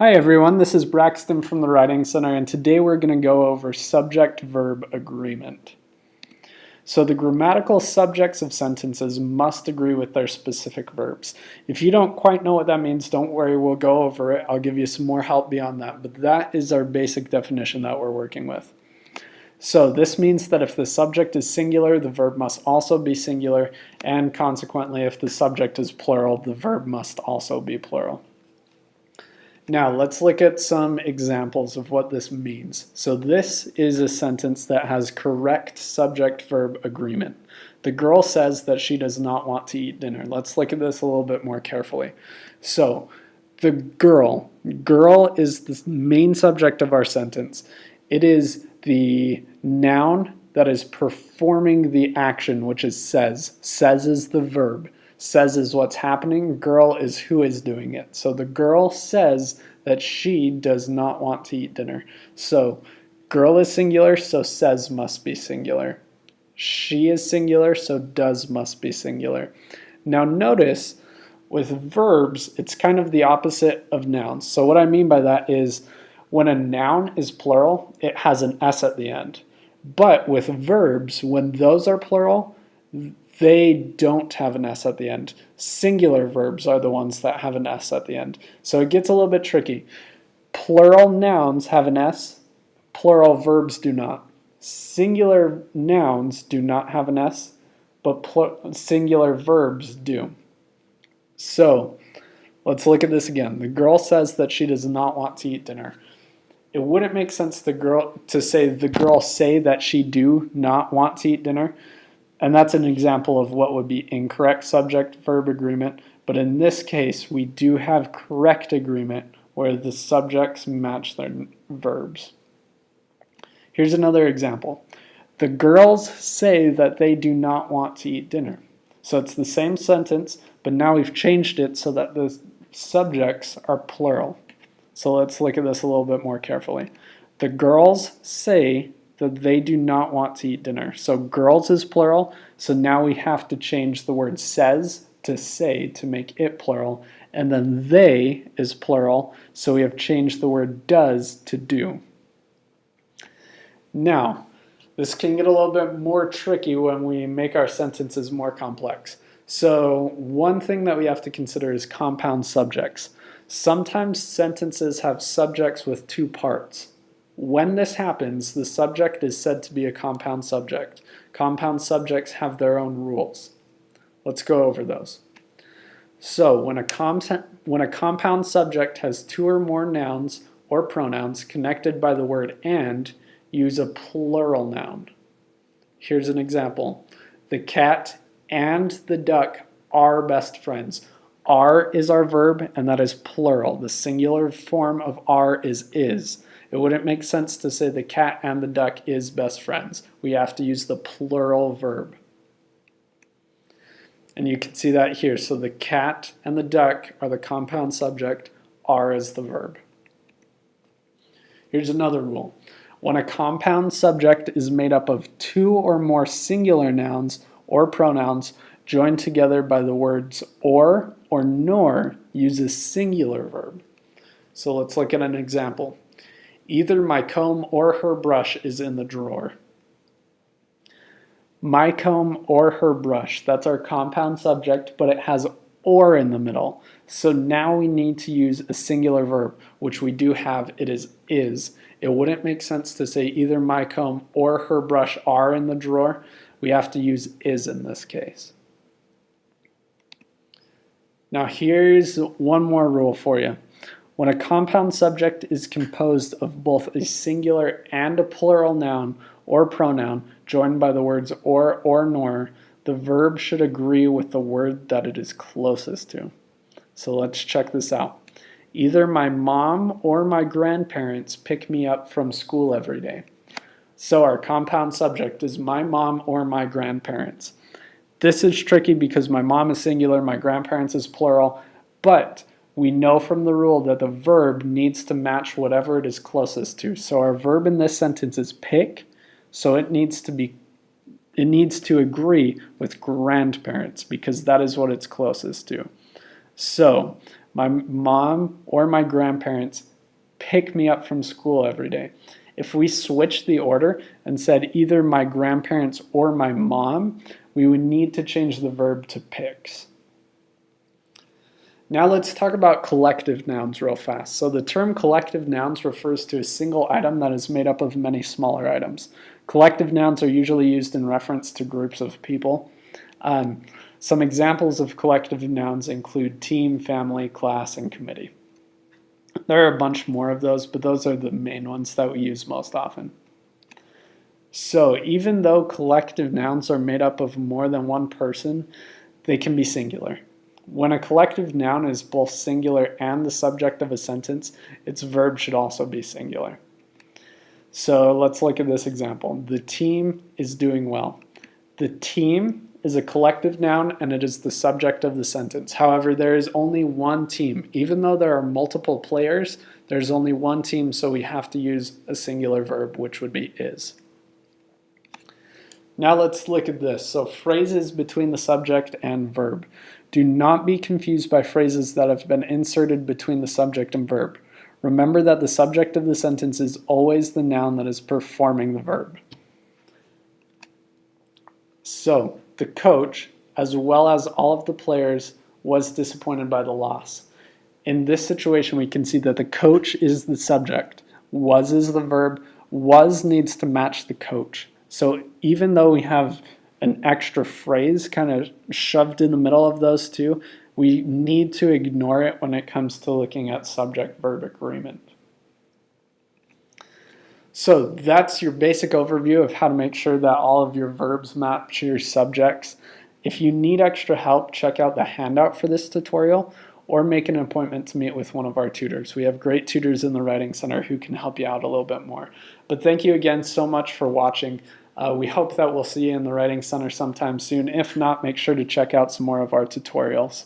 Hi everyone, this is Braxton from the Writing Center, and today we're going to go over subject-verb agreement. So the grammatical subjects of sentences must agree with their specific verbs. If you don't quite know what that means, don't worry, we'll go over it. I'll give you some more help beyond that, but that is our basic definition that we're working with. So this means that if the subject is singular, the verb must also be singular, and consequently, if the subject is plural, the verb must also be plural. Now let's look at some examples of what this means. So this is a sentence that has correct subject-verb agreement. The girl says that she does not want to eat dinner. Let's look at this a little bit more carefully. So the girl is the main subject of our sentence. It is the noun that is performing the action, which is says. Says is the verb. Says is what's happening, girl is who is doing it. So the girl says that she does not want to eat dinner. So girl is singular, so says must be singular. She is singular, so does must be singular. Now notice, with verbs, it's kind of the opposite of nouns. So what I mean by that is when a noun is plural, it has an S at the end. But with verbs, when those are plural, they don't have an S at the end. Singular verbs are the ones that have an S at the end. So it gets a little bit tricky. Plural nouns have an S, plural verbs do not. Singular nouns do not have an S, but singular verbs do. So let's look at this again. The girl says that she does not want to eat dinner. It wouldn't make sense to say the girl say that she do not want to eat dinner. And that's an example of what would be incorrect subject-verb agreement. But in this case, we do have correct agreement where the subjects match their verbs. Here's another example. The girls say that they do not want to eat dinner. So it's the same sentence, but now we've changed it so that the subjects are plural. So let's look at this a little bit more carefully. The girls say that they do not want to eat dinner. So girls is plural, so now we have to change the word says to say to make it plural, and then they is plural, so we have changed the word does to do. Now, this can get a little bit more tricky when we make our sentences more complex. So one thing that we have to consider is compound subjects. Sometimes sentences have subjects with two parts. When this happens, the subject is said to be a compound subject. Compound subjects have their own rules. Let's go over those. So when a compound subject has two or more nouns or pronouns connected by the word and, use a plural noun. Here's an example. The cat and the duck are best friends. Are is our verb, and that is plural. The singular form of are is. It wouldn't make sense to say the cat and the duck is best friends. We have to use the plural verb. And you can see that here. So the cat and the duck are the compound subject, are is the verb. Here's another rule. When a compound subject is made up of two or more singular nouns or pronouns joined together by the words or nor, use a singular verb. So let's look at an example. Either my comb or her brush is in the drawer. My comb or her brush, that's our compound subject, but it has or in the middle. So now we need to use a singular verb, which we do have, it is. It wouldn't make sense to say either my comb or her brush are in the drawer. We have to use is in this case. Now here's one more rule for you. When a compound subject is composed of both a singular and a plural noun or pronoun joined by the words or nor, the verb should agree with the word that it is closest to. So let's check this out. Either my mom or my grandparents pick me up from school every day. So our compound subject is my mom or my grandparents. This is tricky because my mom is singular, my grandparents is plural, but we know from the rule that the verb needs to match whatever it is closest to. So our verb in this sentence is pick, so it needs to agree with grandparents because that is what it's closest to. So My mom or my grandparents pick me up from school every day. If we switched the order and said either my grandparents or my mom, we would need to change the verb to picks. Now let's talk about collective nouns real fast. So the term collective nouns refers to a single item that is made up of many smaller items. Collective nouns are usually used in reference to groups of people. Some examples of collective nouns include team, family, class, and committee. There are a bunch more of those, but those are the main ones that we use most often. So even though collective nouns are made up of more than one person, they can be singular. When a collective noun is both singular and the subject of a sentence, its verb should also be singular. So let's look at this example. The team is doing well. The team is a collective noun and it is the subject of the sentence. However, there is only one team. Even though there are multiple players, there's only one team, so we have to use a singular verb, which would be is. Now let's look at this. So phrases between the subject and verb. Do not be confused by phrases that have been inserted between the subject and verb. Remember that the subject of the sentence is always the noun that is performing the verb. So, the coach, as well as all of the players, was disappointed by the loss. In this situation, we can see that the coach is the subject. Was is the verb. Was needs to match the coach. So even though we have an extra phrase kind of shoved in the middle of those two, we need to ignore it when it comes to looking at subject-verb agreement. So that's your basic overview of how to make sure that all of your verbs match your subjects. If you need extra help, check out the handout for this tutorial or make an appointment to meet with one of our tutors. We have great tutors in the Writing Center who can help you out a little bit more. But thank you again so much for watching. We hope that we'll see you in the Writing Center sometime soon. If not, make sure to check out some more of our tutorials.